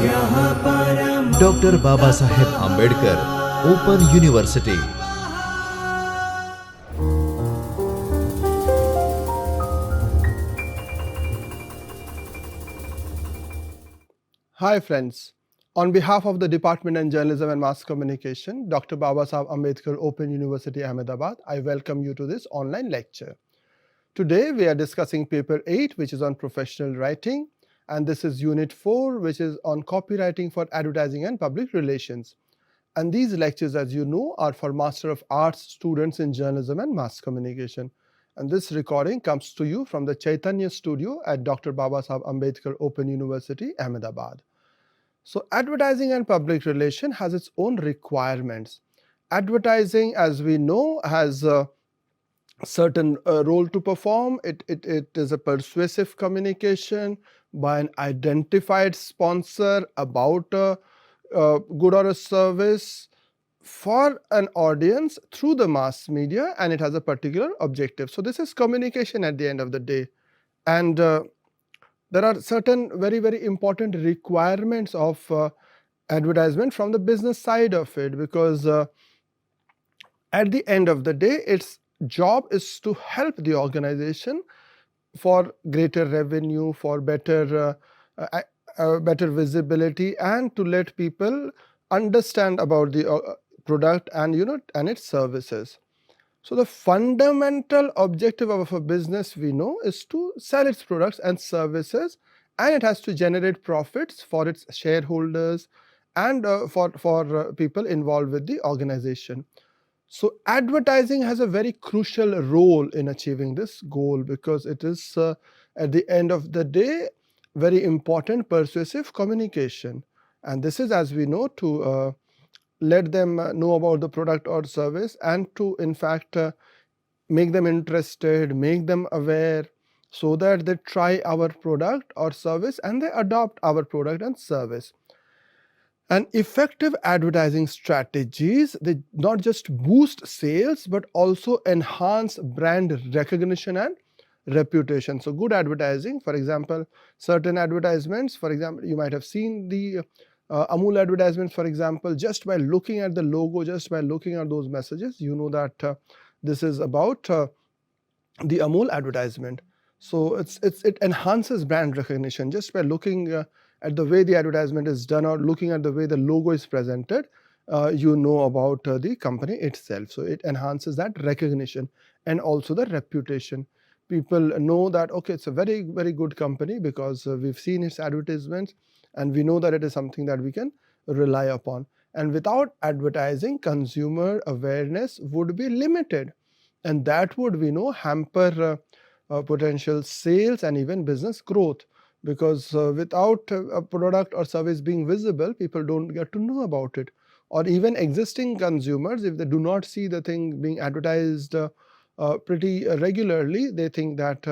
Dr. Babasaheb Ambedkar Open University. Hi friends, on behalf of the Department in Journalism and Mass Communication, Dr. Babasaheb Ambedkar Open University Ahmedabad, I welcome you to this online lecture. Today we are discussing paper 8, which is on professional writing, and this is Unit 4, which is on copywriting for advertising and public relations. And these lectures, as you know, are for Master of Arts students in journalism and mass communication. And this recording comes to you from the Chaitanya studio at Dr. Babasaheb Ambedkar Open University, Ahmedabad. So advertising and public relation has its own requirements. Advertising, as we know, has a certain role to perform. It is a persuasive communication by an identified sponsor about a good or a service for an audience through the mass media, and it has a particular objective. So this is communication at the end of the day. And there are certain very, very important requirements of advertisement from the business side of it, because at the end of the day, its job is to help the organization for greater revenue, for better visibility, and to let people understand about the product and and its services. So the fundamental objective of a business, we know, is to sell its products and services, and it has to generate profits for its shareholders and for people involved with the organization. So advertising has a very crucial role in achieving this goal, because it is at the end of the day very important persuasive communication. And this is, as we know, to let them know about the product or service, and to in fact make them interested, make them aware, so that they try our product or service and they adopt our product and service. And effective advertising strategies, they not just boost sales but also enhance brand recognition and reputation. So good advertising, for example, certain advertisements, for example, you might have seen the Amul advertisements, for example. Just by looking at the logo, just by looking at those messages, you know that this is about the Amul advertisement. So it enhances brand recognition just by looking at the way the advertisement is done, or looking at the way the logo is presented. You know about the company itself. So it enhances that recognition and also the reputation. People know that, okay, it's a very, very good company because we've seen its advertisements, and we know that it is something that we can rely upon. And without advertising, consumer awareness would be limited, and that would, we know, hamper potential sales and even business growth, because without a product or service being visible, people don't get to know about it. Or even existing consumers, if they do not see the thing being advertised pretty regularly, they think that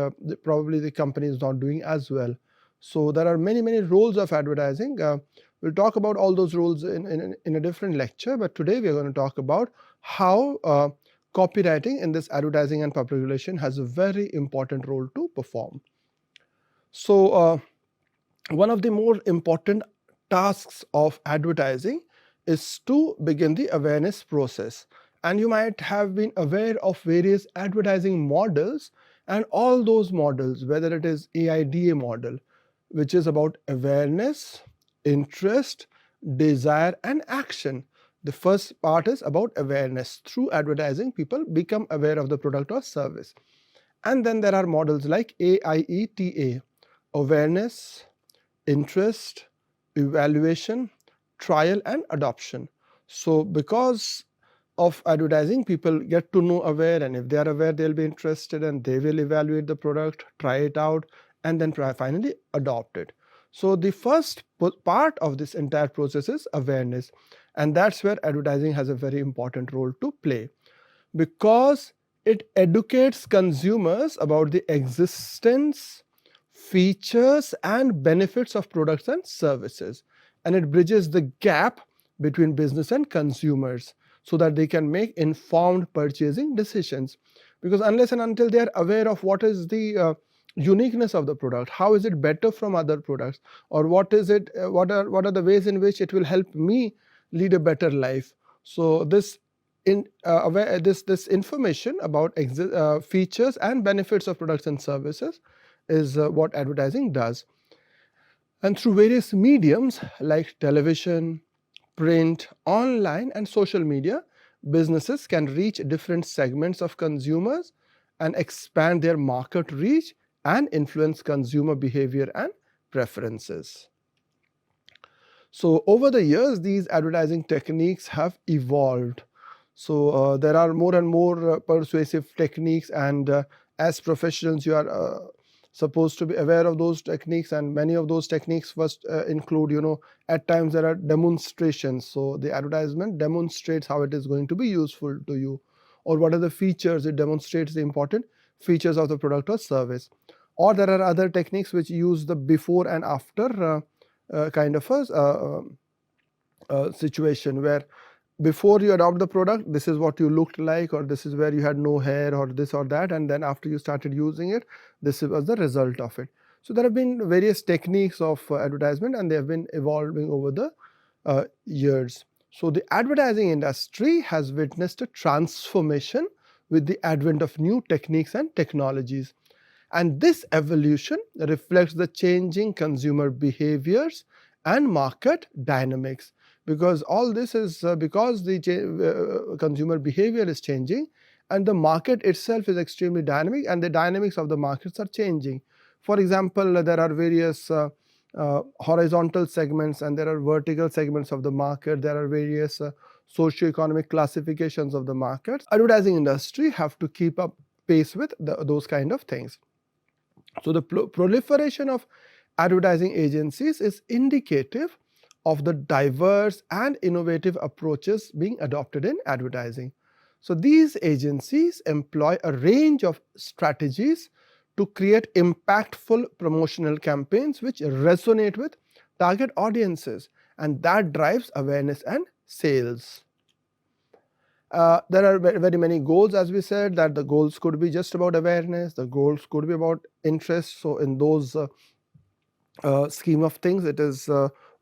probably the company is not doing as well. So there are many, many roles of advertising. We'll talk about all those roles in a different lecture, but today we are going to talk about how copywriting in this advertising and public relation has a very important role to perform. So one of the more important tasks of advertising is to begin the awareness process. And you might have been aware of various advertising models, and all those models, whether it is AIDA model, which is about awareness, interest, desire, and action. The first part is about awareness. Through advertising, people become aware of the product or service. And then there are models like AIETA: awareness, interest, evaluation, trial, and adoption. So because of advertising, people get to know aware, and if they are aware, they'll be interested and they will evaluate the product, try it out, and then finally adopt it. So the first part of this entire process is awareness, and that's where advertising has a very important role to play, because it educates consumers about the existence, features, and benefits of products and services, and it bridges the gap between business and consumers so that they can make informed purchasing decisions. Because unless and until they are aware of what is the uniqueness of the product. How is it better from other products, or what is it? What are the ways in which it will help me lead a better life? So this information about features and benefits of products and services is what advertising does. And through various mediums like television, print, online, and social media, businesses can reach different segments of consumers and expand their market reach and influence consumer behavior and preferences. So over the years, these advertising techniques have evolved. So there are more and more persuasive techniques, and as professionals, you are supposed to be aware of those techniques, and many of those techniques first include, at times there are demonstrations. So the advertisement demonstrates how it is going to be useful to you, or what are the features. It demonstrates the important features of the product or service. Or there are other techniques which use the before and after kind of a situation, where before you adopt the product, this is what you looked like, or this is where you had no hair, or this or that, and then after you started using it, this was the result of it. So there have been various techniques of advertisement, and they have been evolving over the years. So the advertising industry has witnessed a transformation with the advent of new techniques and technologies. And this evolution reflects the changing consumer behaviors and market dynamics, because all this is because the consumer behavior is changing, and the market itself is extremely dynamic, and the dynamics of the markets are changing. For example, there are various horizontal segments, and there are vertical segments of the market. There are various socio-economic classifications of the markets. Advertising industry have to keep up pace with those kind of things. So the proliferation of advertising agencies is indicative of the diverse and innovative approaches being adopted in advertising. So these agencies employ a range of strategies to create impactful promotional campaigns which resonate with target audiences, and that drives awareness and sales. There are very many goals, as we said, that the goals could be just about awareness, the goals could be about interest. So in those scheme of things, it is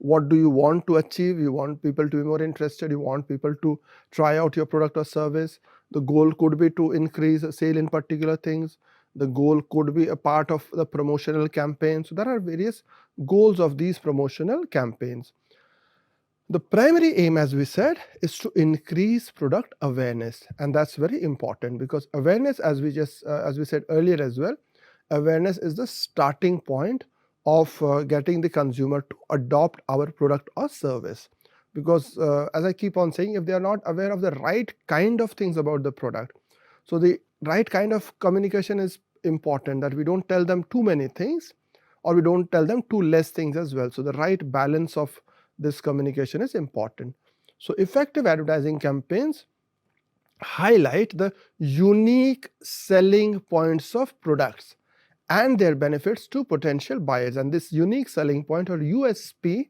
what do you want to achieve? You want people to be more interested, you want people to try out your product or service. The goal could be to increase sale in particular things. The goal could be a part of the promotional campaign. So there are various goals of these promotional campaigns. The primary aim, as we said, is to increase product awareness, and that's very important, because awareness, as we said earlier as well, awareness is the starting point of getting the consumer to adopt our product or service. Because as I keep on saying, if they are not aware of the right kind of things about the product, so the right kind of communication is important, that we don't tell them too many things, or we don't tell them too less things as well. So the right balance of this communication is important. So effective advertising campaigns highlight the unique selling points of products and their benefits to potential buyers. And this unique selling point, or USP,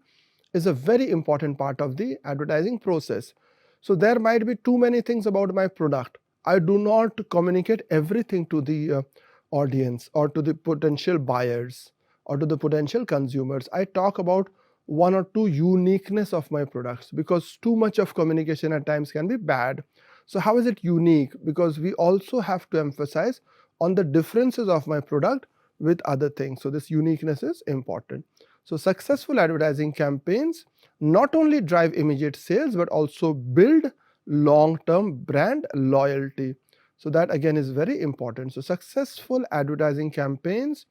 is a very important part of the advertising process. So there might be too many things about my product. I do not communicate everything to the audience, or to the potential buyers, or to the potential consumers. I talk about one or two uniqueness of my products, because too much of communication at times can be bad. So how is it unique? Because we also have to emphasize on the differences of my product with other things. So this uniqueness is important. So successful advertising campaigns not only drive immediate sales, but also build long-term brand loyalty. So that again is very important. So successful advertising campaigns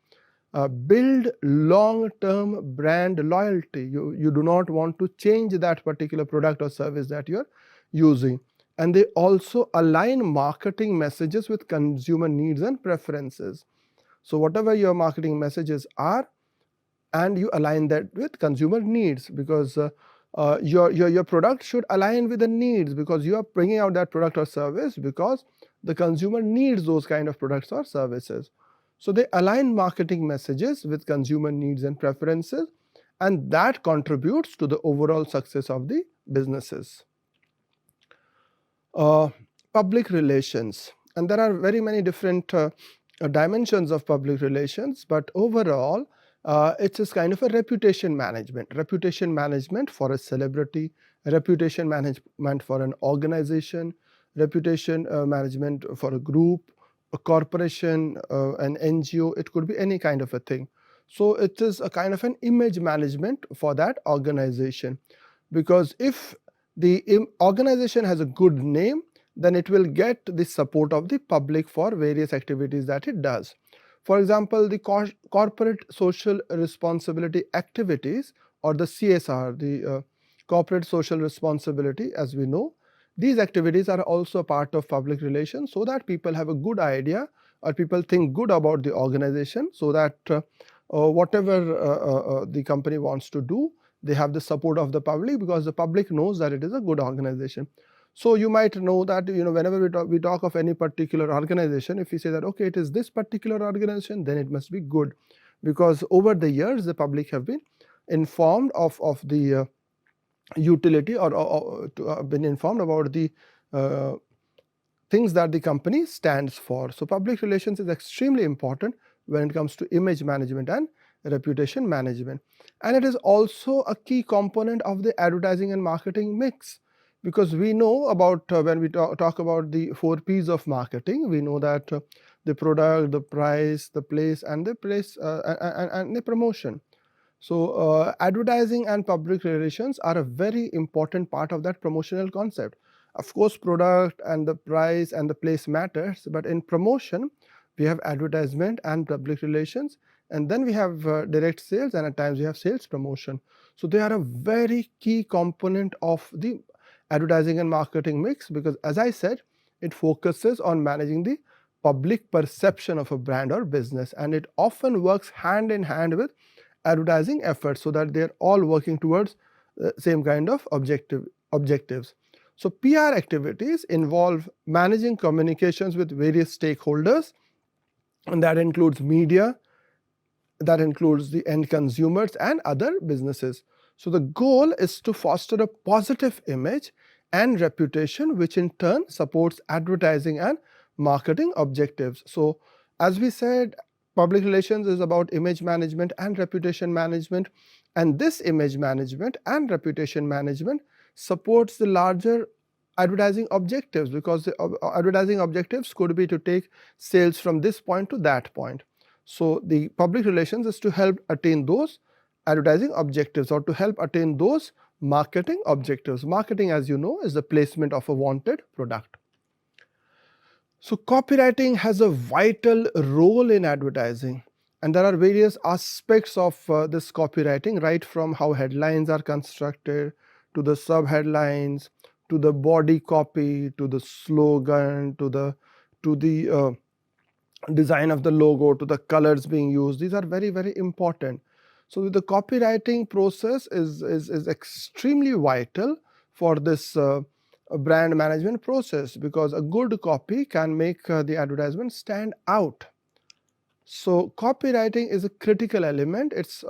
build long-term brand loyalty. You do not want to change that particular product or service that you're using. And they also align marketing messages with consumer needs and preferences. So whatever your marketing messages are, and you align that with consumer needs, because your product should align with the needs, because you are bringing out that product or service because the consumer needs those kind of products or services. So they align marketing messages with consumer needs and preferences, and that contributes to the overall success of the businesses. Public relations, and there are very many different dimensions of public relations, but overall, it is kind of a reputation management for a celebrity, reputation management for an organization, reputation management for a group, a corporation, an NGO. It could be any kind of a thing. So it is a kind of an image management for that organization, because if the organization has a good name, then it will get the support of the public for various activities that it does. For example, the corporate social responsibility activities, or the CSR, the corporate social responsibility, as we know, these activities are also part of public relations, so that people have a good idea, or people think good about the organization, so that whatever the company wants to do, they have the support of the public, because the public knows that it is a good organization. So you might know that, whenever we talk of any particular organization, if we say that okay, it is this particular organization, then it must be good, because over the years the public have been informed of the utility, or been informed about the things that the company stands for. So public relations is extremely important when it comes to image management and reputation management. And it is also a key component of the advertising and marketing mix, because we know about, when we talk about the 4 P's of marketing, we know that the product, the price, the place, and the promotion. So advertising and public relations are a very important part of that promotional concept. Of course, product and the price and the place matters, but in promotion, we have advertisement and public relations, and then we have direct sales, and at times we have sales promotion. So they are a very key component of the advertising and marketing mix, because as I said, it focuses on managing the public perception of a brand or business, and it often works hand in hand with advertising efforts, so that they're all working towards the same kind of objectives. So PR activities involve managing communications with various stakeholders, and that includes media, that includes the end consumers and other businesses. So the goal is to foster a positive image and reputation, which in turn supports advertising and marketing objectives. So as we said, public relations is about image management and reputation management, and this image management and reputation management supports the larger advertising objectives, because the advertising objectives could be to take sales from this point to that point. So the public relations is to help attain those advertising objectives, or to help attain those marketing objectives. Marketing, as you know, is the placement of a wanted product. So copywriting has a vital role in advertising, and there are various aspects of this copywriting, right from how headlines are constructed, to the sub-headlines, to the body copy, to the slogan, to the design of the logo, to the colors being used. These are very, very important. So the copywriting process is extremely vital for this brand management process, because a good copy can make the advertisement stand out. So copywriting is a critical element. It's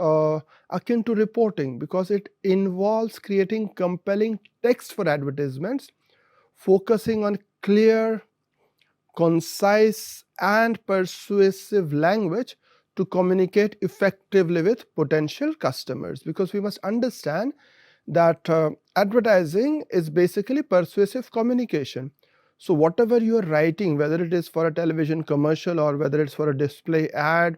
akin to reporting, because it involves creating compelling text for advertisements, focusing on clear, concise, and persuasive language to communicate effectively with potential customers. Because we must understand that advertising is basically persuasive communication. So whatever you are writing, whether it is for a television commercial, or whether it's for a display ad,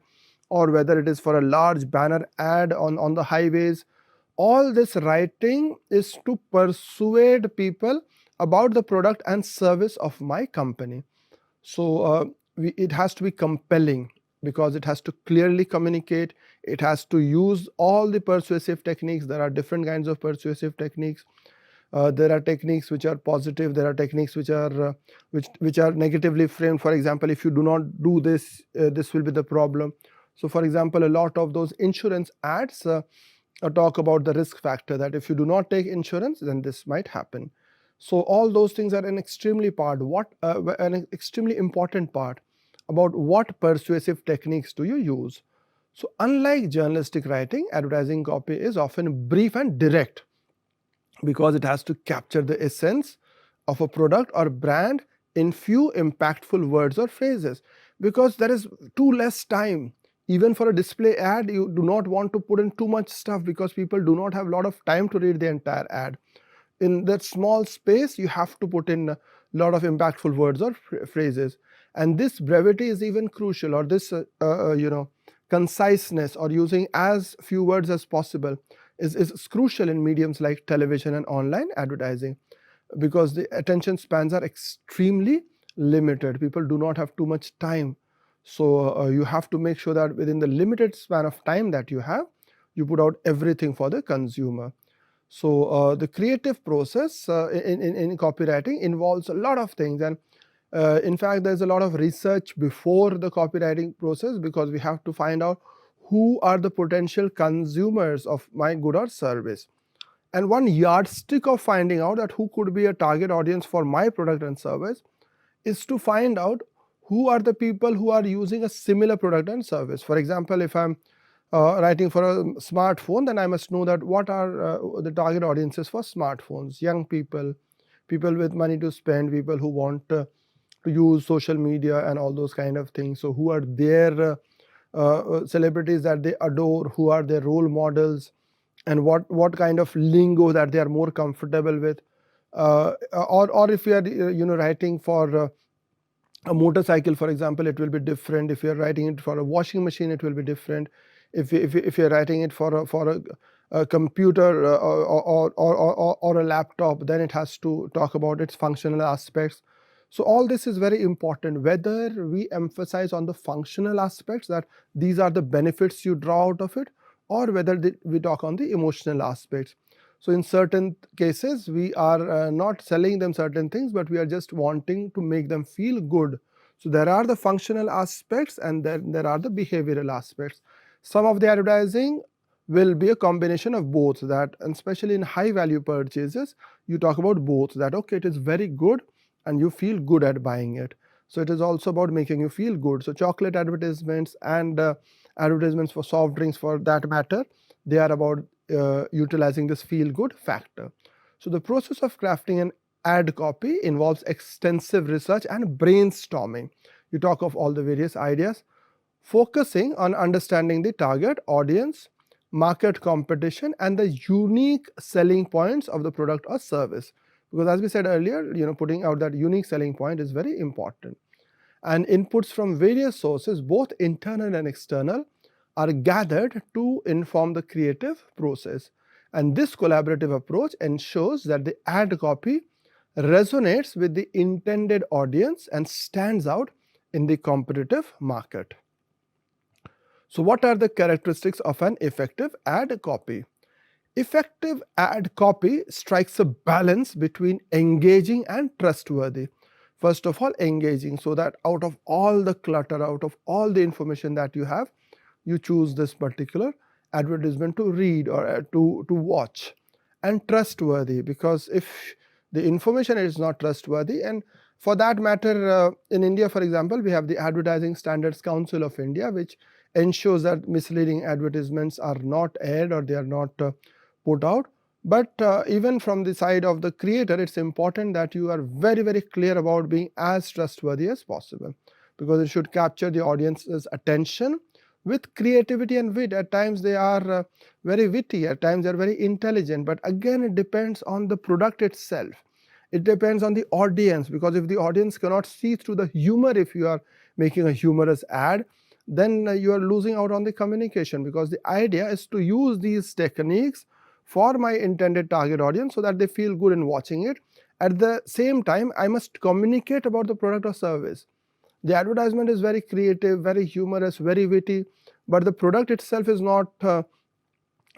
or whether it is for a large banner ad on the highways, all this writing is to persuade people about the product and service of my company. So it has to be compelling, because it has to clearly communicate. It has to use all the persuasive techniques. There are different kinds of persuasive techniques. There are techniques which are positive. There are techniques which are negatively framed. For example, if you do not do this, this will be the problem. So for example, a lot of those insurance ads talk about the risk factor, that if you do not take insurance, then this might happen. So all those things are an extremely important part about what persuasive techniques do you use. So unlike journalistic writing, advertising copy is often brief and direct, because it has to capture the essence of a product or brand in few impactful words or phrases. because there is too less time. Even for a display ad, you do not want to put in too much stuff because people do not have a lot of time to read the entire ad. In that small space, you have to put in a lot of impactful words or phrases, and this brevity is even crucial, or this conciseness, or using as few words as possible is crucial in mediums like television and online advertising, because the attention spans are extremely limited. People do not have too much time. So you have to make sure that within the limited span of time that you have, you put out everything for the consumer. So the creative process in copywriting involves a lot of things, and in fact there's a lot of research before the copywriting process, because we have to find out who are the potential consumers of my good or service. And one yardstick of finding out that who could be a target audience for my product and service is to find out who are the people who are using a similar product and service. For example, if I'm writing for a smartphone, then I must know that what are the target audiences for smartphones: young people, people with money to spend, people who want to use social media and all those kind of things. So who are their celebrities that they adore, who are their role models, and what kind of lingo that they are more comfortable with. Or if you are writing for a motorcycle, for example, it will be different. If you are writing it for a washing machine, it will be different. If you're writing it for a computer or a laptop, then it has to talk about its functional aspects. So all this is very important, whether we emphasize on the functional aspects, that these are the benefits you draw out of it, or whether we talk on the emotional aspects. So in certain cases, we are not selling them certain things, but we are just wanting to make them feel good. So there are the functional aspects, and then there are the behavioral aspects. Some of the advertising will be a combination of both, that, and especially in high value purchases, you talk about both, that okay, it is very good and you feel good at buying it. So it is also about making you feel good. So chocolate advertisements and advertisements for soft drinks, for that matter, they are about utilizing this feel good factor. So the process of crafting an ad copy involves extensive research and brainstorming. You talk of all the various ideas, focusing on understanding the target audience, market competition, and the unique selling points of the product or service. Because as we said earlier, putting out that unique selling point is very important. And inputs from various sources, both internal and external, are gathered to inform the creative process. And this collaborative approach ensures that the ad copy resonates with the intended audience and stands out in the competitive market. So what are the characteristics of an effective ad copy? Effective ad copy strikes a balance between engaging and trustworthy. First of all, engaging, so that out of all the clutter, out of all the information that you have, you choose this particular advertisement to read or to watch. And trustworthy, because if the information is not trustworthy, and for that matter, in India, for example, we have the Advertising Standards Council of India, which ensures that misleading advertisements are not aired or they are not put out. But even from the side of the creator, it's important that you are very, very clear about being as trustworthy as possible, because it should capture the audience's attention with creativity and wit. At times they are very witty, at times they are very intelligent, but again it depends on the product itself. It depends on the audience, because if the audience cannot see through the humor, if you are making a humorous ad, then you are losing out on the communication, because the idea is to use these techniques for my intended target audience so that they feel good in watching it. At the same time, I must communicate about the product or service. The advertisement is very creative, very humorous, very witty, but the product itself is not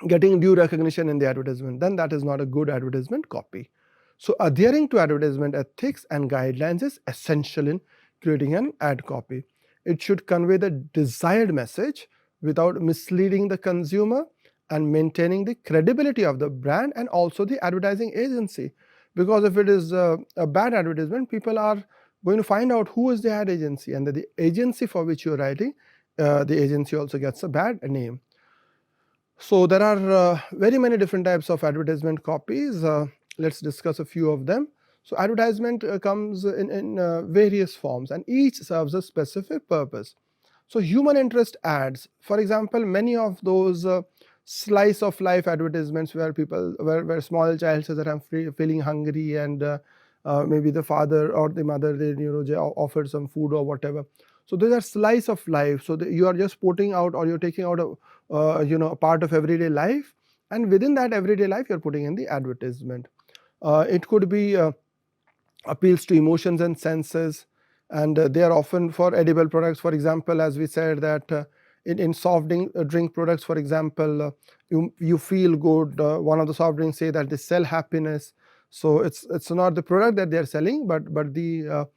getting due recognition in the advertisement. Then that is not a good advertisement copy. So adhering to advertisement ethics and guidelines is essential in creating an ad copy. It should convey the desired message without misleading the consumer, and maintaining the credibility of the brand and also the advertising agency. Because if it is a bad advertisement, people are going to find out who is the ad agency, and that the agency for which you are writing, the agency also gets a bad name. So there are very many different types of advertisement copies. Let's discuss a few of them. So advertisement comes in various forms, and each serves a specific purpose. So human interest ads, for example, many of those slice of life advertisements where where small child says that I'm feeling hungry, and maybe the father or the mother, they offered some food or whatever. So these are slice of life. So you are just putting out, or you're taking out a part of everyday life, and within that everyday life you're putting in the advertisement. It could be appeals to emotions and senses, and they are often for edible products. For example, as we said that in soft drink products, for example, you feel good. One of the soft drinks say that they sell happiness. So it's not the product that they are selling, but the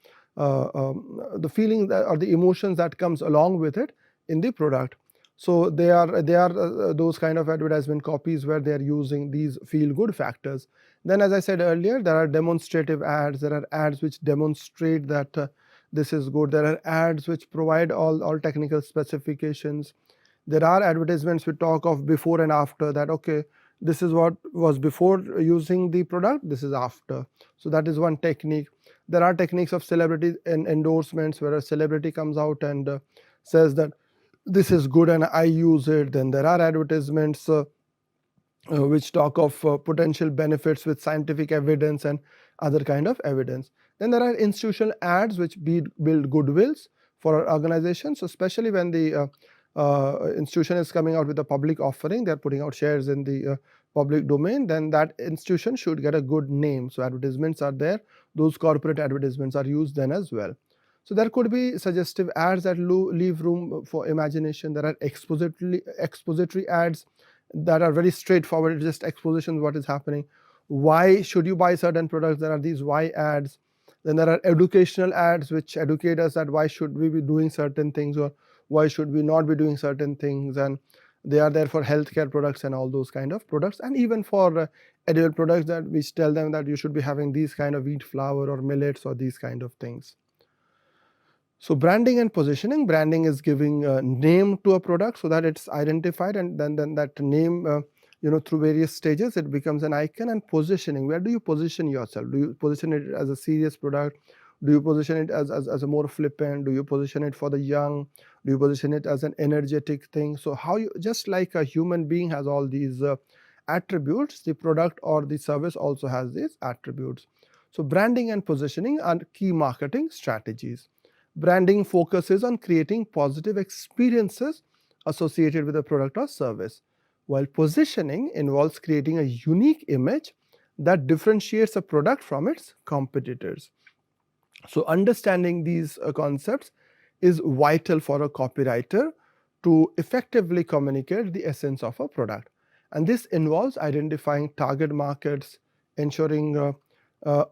feeling that, or the emotions that comes along with it in the product. So they are those kind of advertisement copies where they are using these feel good factors. Then, as I said earlier, there are demonstrative ads. There are ads which demonstrate that this is good. There are ads which provide all technical specifications. There are advertisements which talk of before and after, that okay, this is what was before using the product, this is after. So that is one technique. There are techniques of celebrity endorsements, where a celebrity comes out and says that this is good and I use it. Then there are advertisements which talk of potential benefits with scientific evidence and other kind of evidence. Then there are institutional ads which build goodwills for our organization. So especially when the institution is coming out with a public offering, they're putting out shares in the public domain, then that institution should get a good name. So advertisements are there. Those corporate advertisements are used then as well. So there could be suggestive ads that leave room for imagination. There are expository ads that are very straightforward, just exposition what is happening. Why should you buy certain products? There are these why ads. Then there are educational ads which educate us that why should we be doing certain things, or why should we not be doing certain things, and they are there for healthcare products and all those kind of products, and even for edible products that which tell them that you should be having these kind of wheat flour or millets or these kind of things. So branding and positioning. Branding is giving a name to a product so that it's identified, and then that name through various stages it becomes an icon. And positioning, where do you position yourself? Do you position it as a serious product? Do you position it as a more flippant? Do you position it for the young? Do you position it as an energetic thing? So how you, just like a human being has all these attributes, the product or the service also has these attributes. So branding and positioning are key marketing strategies. Branding focuses on creating positive experiences associated with a product or service, while positioning involves creating a unique image that differentiates a product from its competitors. So understanding these concepts is vital for a copywriter to effectively communicate the essence of a product. And this involves identifying target markets, ensuring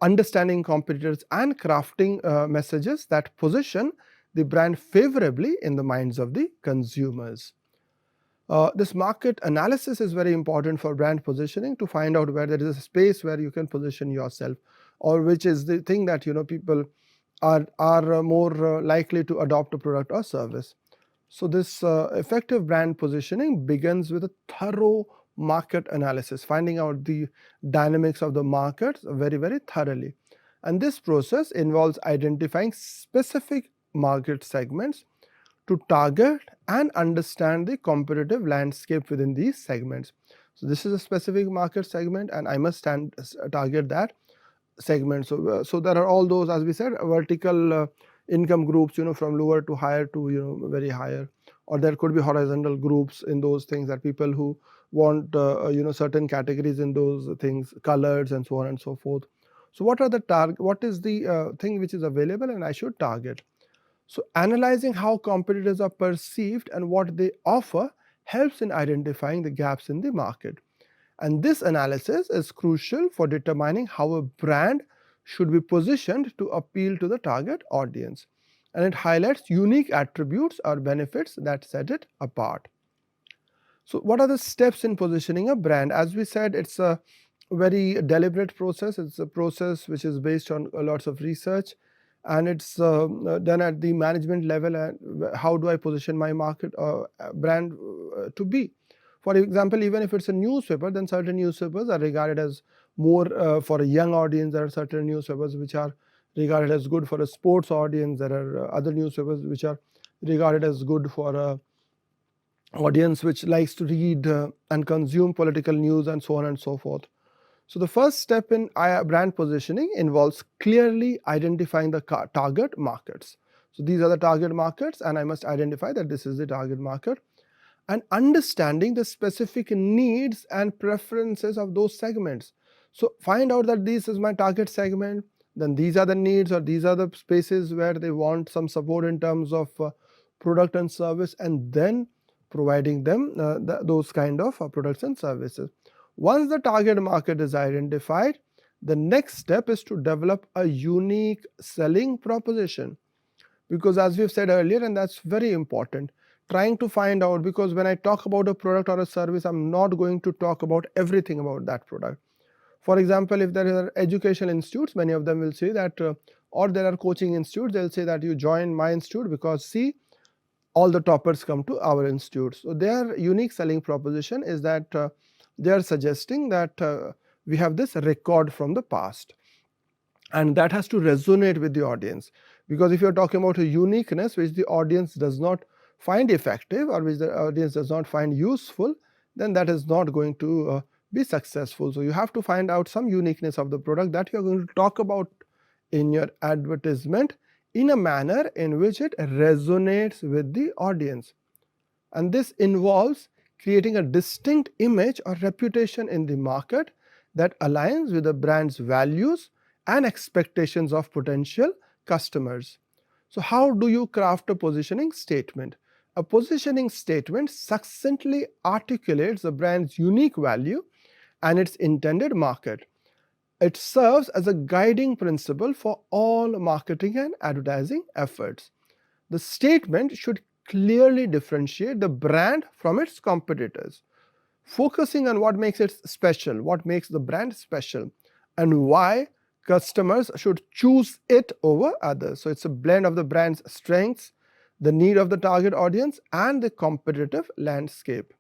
understanding competitors, and crafting messages that position the brand favorably in the minds of the consumers. This market analysis is very important for brand positioning, to find out where there is a space where you can position yourself, or which is the thing that people are more likely to adopt a product or service. So this effective brand positioning begins with a thorough market analysis, finding out the dynamics of the market very, very thoroughly. And this process involves identifying specific market segments to target and understand the competitive landscape within these segments. So this is a specific market segment, and I must target that segment. So there are all those, as we said, vertical income groups, from lower to higher to very higher, or there could be horizontal groups in those things, that people who want certain categories in those things, colors and so on and so forth. So what is the thing which is available and I should target? So analyzing how competitors are perceived and what they offer helps in identifying the gaps in the market. And this analysis is crucial for determining how a brand should be positioned to appeal to the target audience. And it highlights unique attributes or benefits that set it apart. So what are the steps in positioning a brand? As we said, it's a very deliberate process. It's a process which is based on lots of research, and it's done at the management level. And how do I position my market brand to be? For example, even if it's a newspaper, then certain newspapers are regarded as more for a young audience. There are certain newspapers which are regarded as good for a sports audience. There are other newspapers which are regarded as good for a audience which likes to read and consume political news and so on and so forth. So the first step in brand positioning involves clearly identifying the target markets. So these are the target markets, and I must identify that this is the target market, and understanding the specific needs and preferences of those segments. So find out that this is my target segment, then these are the needs or these are the spaces where they want some support in terms of product and service, and then providing them those kind of products and services. Once the target market is identified, the next step is to develop a unique selling proposition. Because as we've said earlier, and that's very important, trying to find out, because when I talk about a product or a service, I'm not going to talk about everything about that product. For example, if there are educational institutes, many of them will say that, or there are coaching institutes, they'll say that you join my institute because see, all the toppers come to our institute. So their unique selling proposition is that they are suggesting that we have this record from the past, and that has to resonate with the audience. Because if you're talking about a uniqueness which the audience does not find effective or which the audience does not find useful, then that is not going to be successful. So you have to find out some uniqueness of the product that you're going to talk about in your advertisement in a manner in which it resonates with the audience. And this involves creating a distinct image or reputation in the market that aligns with the brand's values and expectations of potential customers. So how do you craft a positioning statement? A positioning statement succinctly articulates the brand's unique value and its intended market. It serves as a guiding principle for all marketing and advertising efforts. The statement should clearly differentiate the brand from its competitors, focusing on what makes it special, what makes the brand special, and why customers should choose it over others. So it's a blend of the brand's strengths, the need of the target audience, and the competitive landscape.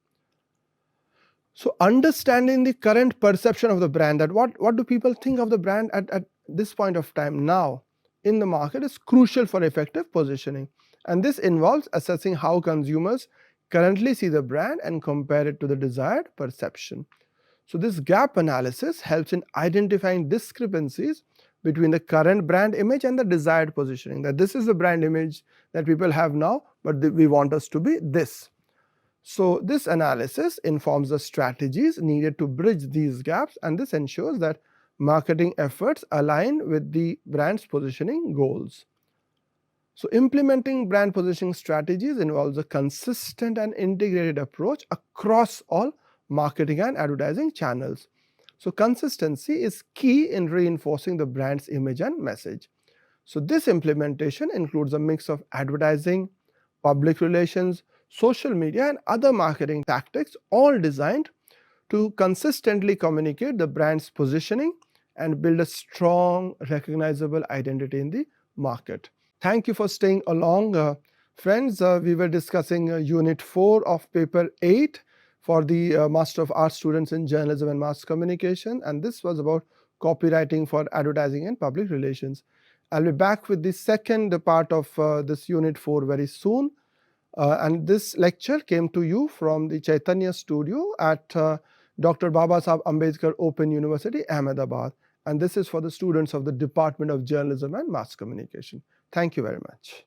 So understanding the current perception of the brand, that what do people think of the brand at this point of time now in the market, is crucial for effective positioning. And this involves assessing how consumers currently see the brand and compare it to the desired perception. So this gap analysis helps in identifying discrepancies between the current brand image and the desired positioning, that this is the brand image that people have now, but we want us to be this. So this analysis informs the strategies needed to bridge these gaps, and this ensures that marketing efforts align with the brand's positioning goals. So implementing brand positioning strategies involves a consistent and integrated approach across all marketing and advertising channels. So consistency is key in reinforcing the brand's image and message. So this implementation includes a mix of advertising, public relations, social media, and other marketing tactics, all designed to consistently communicate the brand's positioning and build a strong, recognizable identity in the market. Thank you for staying along, friends. We were discussing Unit 4 of Paper 8 for the Master of Arts students in Journalism and Mass Communication, and this was about copywriting for advertising and public relations. I'll be back with the second part of this Unit 4 very soon. And this lecture came to you from the Chaitanya studio at Dr. Babasaheb Ambedkar Open University, Ahmedabad. And this is for the students of the Department of Journalism and Mass Communication. Thank you very much.